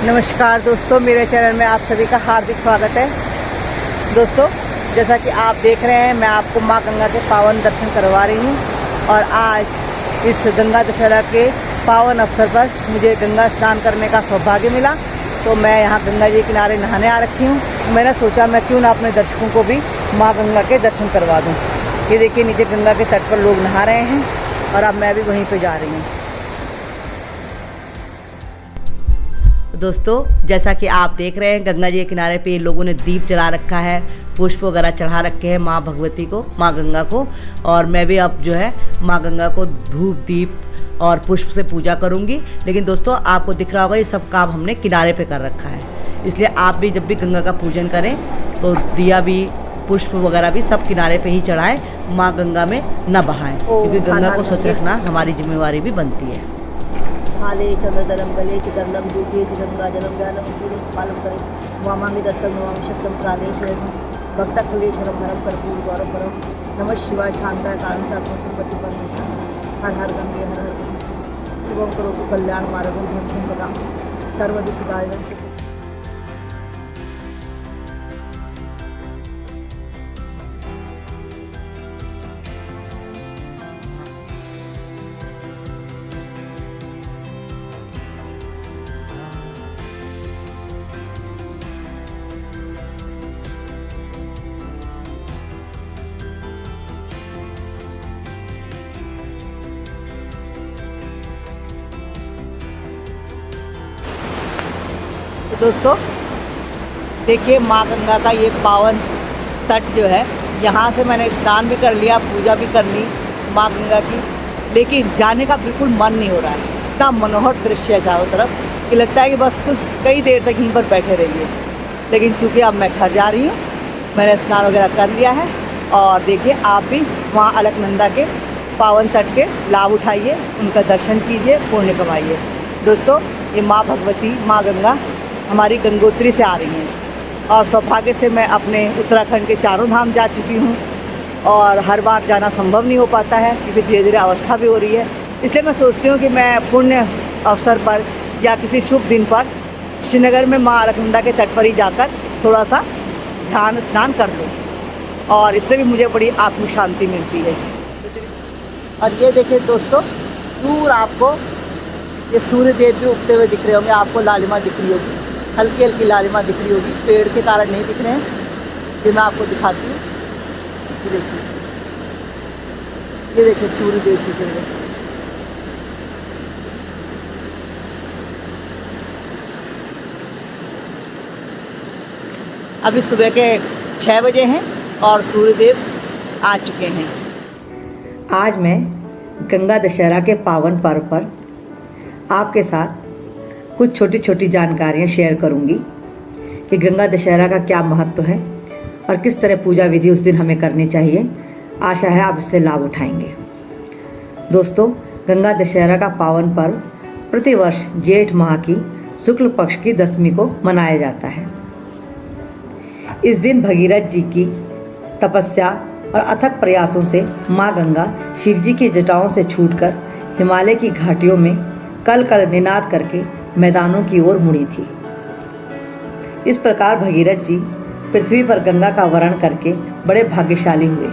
नमस्कार दोस्तों, मेरे चैनल में आप सभी का हार्दिक स्वागत है। दोस्तों, जैसा कि आप देख रहे हैं, मैं आपको माँ गंगा के पावन दर्शन करवा रही हूँ। और आज इस गंगा दशहरा के पावन अवसर पर मुझे गंगा स्नान करने का सौभाग्य मिला, तो मैं यहाँ गंगा जी के किनारे नहाने आ रखी हूँ। मैंने सोचा मैं क्यों ना अपने दर्शकों को भी माँ गंगा के दर्शन करवा दूँ। ये देखिए, नीचे गंगा के तट पर लोग नहा रहे हैं और अब मैं भी वहीं पर जा रही हूँ। दोस्तों, जैसा कि आप देख रहे हैं, गंगा जी के किनारे पे लोगों ने दीप जला रखा है, पुष्प वगैरह चढ़ा रखे हैं माँ भगवती को, माँ गंगा को। और मैं भी अब जो है माँ गंगा को धूप दीप और पुष्प से पूजा करूँगी। लेकिन दोस्तों, आपको दिख रहा होगा ये सब काम हमने किनारे पे कर रखा है, इसलिए आप भी जब भी गंगा का पूजन करें तो दिया भी, पुष्प वगैरह भी सब किनारे पे ही चढ़ाएं, माँ गंगा में न बहाएं, क्योंकि गंगा को स्वच्छ रखना हमारी जिम्मेवारी भी बनती है। हाले चंद्रदलम गले चिकर्णम दूते गंगा जलम ज्ञानम पालम करे वामांगी दत्तम नमामि शक्तम प्राणेश्वरम भक्तखलेश्वरम हरम कर्पूर गौरव परम नमः शिवाय शांताय कांतात्मकं परमेश्वर हर हर गंगे हर हर गंगे शुभम करोतु कल्याण मार्गं धर्मं पदां सर्वदुःखदायकं सुखं। तो दोस्तों देखिए, माँ गंगा का ये पावन तट जो है, यहाँ से मैंने स्नान भी कर लिया, पूजा भी कर ली माँ गंगा की, लेकिन जाने का बिल्कुल मन नहीं हो रहा है। इतना मनोहर दृश्य है चारों तरफ कि लगता है कि बस कुछ कई देर तक यहीं पर बैठे रहिए। लेकिन चूँकि अब मैं घर जा रही हूँ, मैंने स्नान वगैरह कर लिया है। और देखिए, आप भी वहाँ अलकनंदा के पावन तट के लाभ उठाइए, उनका दर्शन कीजिए, पुण्य कमाइए। दोस्तों, ये माँ भगवती, माँ गंगा हमारी गंगोत्री से आ रही हैं। और सौभाग्य से मैं अपने उत्तराखंड के चारों धाम जा चुकी हूँ, और हर बार जाना संभव नहीं हो पाता है क्योंकि धीरे धीरे अवस्था भी हो रही है। इसलिए मैं सोचती हूँ कि मैं पुण्य अवसर पर या किसी शुभ दिन पर श्रीनगर में माँ अलकनंदा के तट पर ही जाकर थोड़ा सा ध्यान स्नान कर लूँ, और इससे भी मुझे बड़ी आत्मिक शांति मिलती है। और ये देखिए दोस्तों, दूर आपको ये सूर्य देव भी उगते हुए दिख रहे होंगे, आपको लालिमा दिख रही होगी, हल्की हल्की लालिमा दिख रही होगी, पेड़ के कारण नहीं दिख रहे हैं। ये मैं आपको दिखाती हूँ, ये देखिए सूर्य देव दिख रहे हैं। अभी सुबह के 6 बजे हैं और सूर्य देव आ चुके हैं। आज मैं गंगा दशहरा के पावन पर्व पर आपके साथ कुछ छोटी छोटी जानकारियाँ शेयर करूँगी कि गंगा दशहरा का क्या महत्व है और किस तरह पूजा विधि उस दिन हमें करनी चाहिए। आशा है आप इससे लाभ उठाएंगे। दोस्तों, गंगा दशहरा का पावन पर्व प्रतिवर्ष जेठ माह की शुक्ल पक्ष की दशमी को मनाया जाता है। इस दिन भगीरथ जी की तपस्या और अथक प्रयासों से माँ गंगा शिव जी की जटाओं से छूटकर हिमालय की घाटियों में कल कल निनाद करके मैदानों की ओर मुड़ी थी। इस प्रकार भगीरथ जी पृथ्वी पर गंगा का वरण करके बड़े भाग्यशाली हुए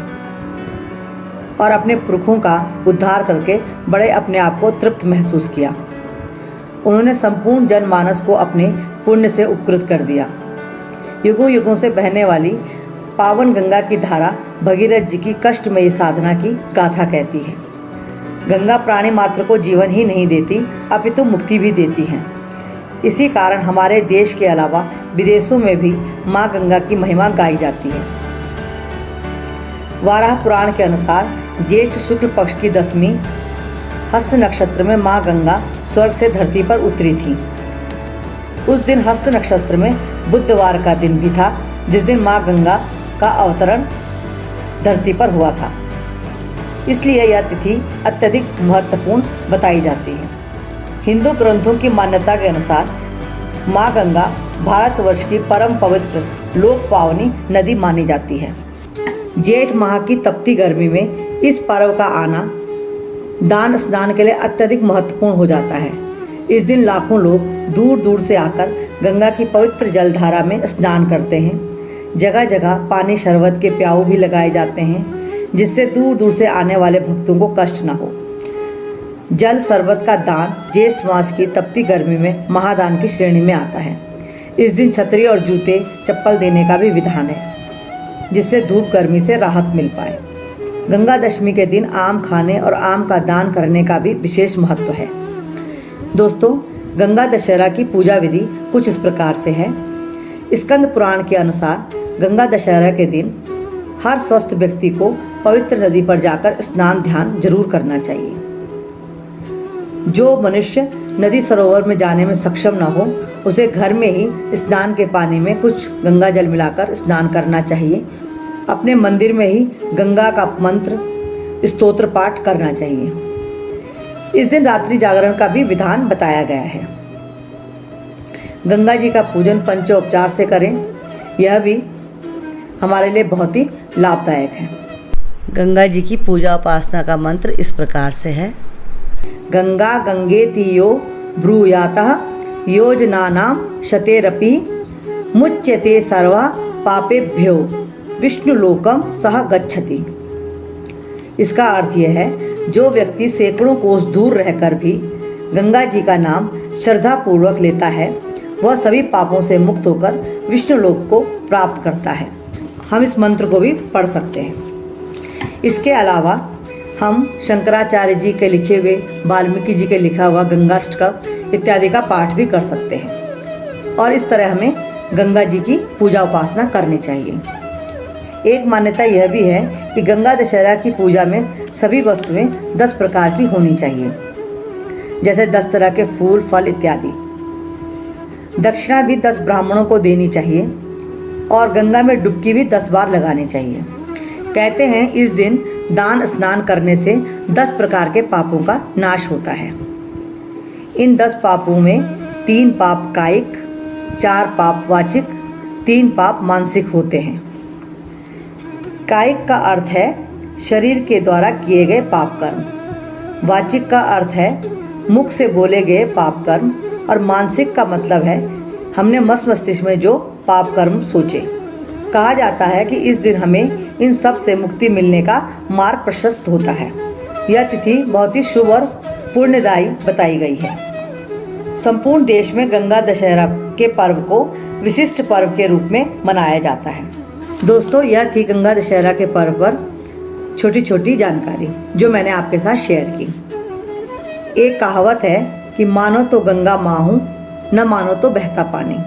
और अपने पुरखों का उद्धार करके बड़े अपने आप को तृप्त महसूस किया। उन्होंने संपूर्ण जनमानस को अपने पुण्य से उपकृत कर दिया। युगों युगों से बहने वाली पावन गंगा की धारा भगीरथ जी की कष्टमयी साधना की गाथा कहती है। गंगा प्राणी मात्र को जीवन ही नहीं देती, अपितु मुक्ति भी देती है। इसी कारण हमारे देश के अलावा विदेशों में भी माँ गंगा की महिमा गाई जाती है। वाराह पुराण के अनुसार ज्येष्ठ शुक्ल पक्ष की दशमी हस्त नक्षत्र में माँ गंगा स्वर्ग से धरती पर उतरी थी। उस दिन हस्त नक्षत्र में बुधवार का दिन भी था, जिस दिन माँ गंगा का अवतरण धरती पर हुआ था। इसलिए यह तिथि अत्यधिक महत्वपूर्ण बताई जाती है। हिंदू ग्रंथों की मान्यता के अनुसार माँ गंगा भारतवर्ष की परम पवित्र लोक पावनी नदी मानी जाती है। जेठ माह की तपती गर्मी में इस पर्व का आना दान स्नान के लिए अत्यधिक महत्वपूर्ण हो जाता है। इस दिन लाखों लोग दूर दूर से आकर गंगा की पवित्र जलधारा में स्नान करते हैं। जगह जगह पानी शरबत के प्याऊ भी लगाए जाते हैं, जिससे दूर दूर से आने वाले भक्तों को कष्ट न हो। जल शरबत का दान ज्येष्ठ मास की तपती गर्मी में महादान की श्रेणी में आता है। इस दिन छतरी और जूते चप्पल देने का भी विधान है, जिससे धूप गर्मी से राहत मिल पाए। गंगा दशमी के दिन आम खाने और आम का दान करने का भी विशेष महत्व है। दोस्तों, गंगा दशहरा की पूजा विधि कुछ इस प्रकार से है। स्कंद पुराण के अनुसार गंगा दशहरा के दिन हर स्वस्थ व्यक्ति को पवित्र नदी पर जाकर स्नान ध्यान जरूर करना चाहिए। जो मनुष्य नदी सरोवर में जाने में सक्षम न हो, उसे घर में ही स्नान के पानी में कुछ गंगा जल मिलाकर स्नान करना चाहिए। अपने मंदिर में ही गंगा का मंत्र स्तोत्र पाठ करना चाहिए। इस दिन रात्रि जागरण का भी विधान बताया गया है। गंगा जी का पूजन पंचोपचार से करें, यह भी हमारे लिए बहुत ही लाभदायक है। गंगा जी की पूजा उपासना का मंत्र इस प्रकार से है। गंगा गंगेति यो ब्रूयातः योजनानां शतेरपि मुच्यते सर्वा पापेभ्यो विष्णुलोकम सह गच्छति। इसका अर्थ यह है, जो व्यक्ति सैकड़ों कोस दूर रहकर भी गंगा जी का नाम श्रद्धा पूर्वक लेता है, वह सभी पापों से मुक्त होकर विष्णुलोक को प्राप्त करता है। हम इस मंत्र को भी पढ़ सकते हैं। इसके अलावा हम शंकराचार्य जी के लिखे हुए, वाल्मीकि जी के लिखा हुआ गंगाष्टकम इत्यादि का पाठ भी कर सकते हैं। और इस तरह हमें गंगा जी की पूजा उपासना करनी चाहिए। एक मान्यता यह भी है कि गंगा दशहरा की पूजा में सभी वस्तुएं 10 प्रकार की होनी चाहिए, जैसे 10 तरह के फूल, फल इत्यादि। दक्षिणा भी 10 ब्राह्मणों को देनी चाहिए और गंगा में डुबकी भी 10 बार लगानी चाहिए। कहते हैं इस दिन दान स्नान करने से 10 प्रकार के पापों का नाश होता है। इन 10 पापों में 3 पाप कायिक, 4 पाप वाचिक, 3 पाप मानसिक होते हैं। कायिक का अर्थ है शरीर के द्वारा किए गए पाप कर्म, वाचिक का अर्थ है मुख से बोले गए पाप कर्म, और मानसिक का मतलब है हमने मस्तिष्क में जो पाप कर्म सोचे। कहा जाता है कि इस दिन हमें इन सब से मुक्ति मिलने का मार्ग प्रशस्त होता है। यह तिथि बहुत ही शुभ और पुण्यदायी बताई गई है। संपूर्ण देश में गंगा दशहरा के पर्व को विशिष्ट पर्व के रूप में मनाया जाता है। दोस्तों, यह थी गंगा दशहरा के पर्व पर छोटी छोटी जानकारी जो मैंने आपके साथ शेयर की। एक कहावत है कि मानो तो गंगा माँ हूँ, न मानो तो बहता पानी।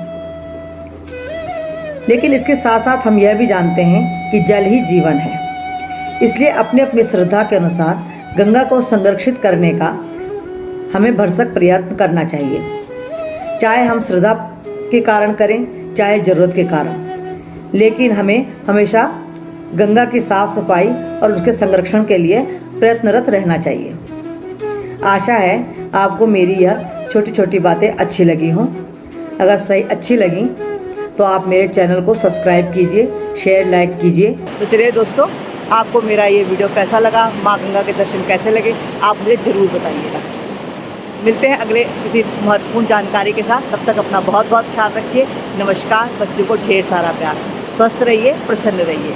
लेकिन इसके साथ साथ हम यह भी जानते हैं कि जल ही जीवन है। इसलिए अपने अपनी श्रद्धा के अनुसार गंगा को संरक्षित करने का हमें भरसक प्रयत्न करना चाहिए, चाहे हम श्रद्धा के कारण करें, चाहे ज़रूरत के कारण। लेकिन हमें हमेशा गंगा की साफ सफाई और उसके संरक्षण के लिए प्रयत्नरत रहना चाहिए। आशा है आपको मेरी यह छोटी छोटी बातें अच्छी लगी हों। अगर सही अच्छी लगी तो आप मेरे चैनल को सब्सक्राइब कीजिए, शेयर, लाइक कीजिए। तो चलिए दोस्तों, आपको मेरा ये वीडियो कैसा लगा, माँ गंगा के दर्शन कैसे लगे, आप मुझे ज़रूर बताइएगा। मिलते हैं अगले किसी महत्वपूर्ण जानकारी के साथ। तब तक अपना बहुत बहुत ख्याल रखिए। नमस्कार। बच्चों को ढेर सारा प्यार। स्वस्थ रहिए, प्रसन्न रहिए।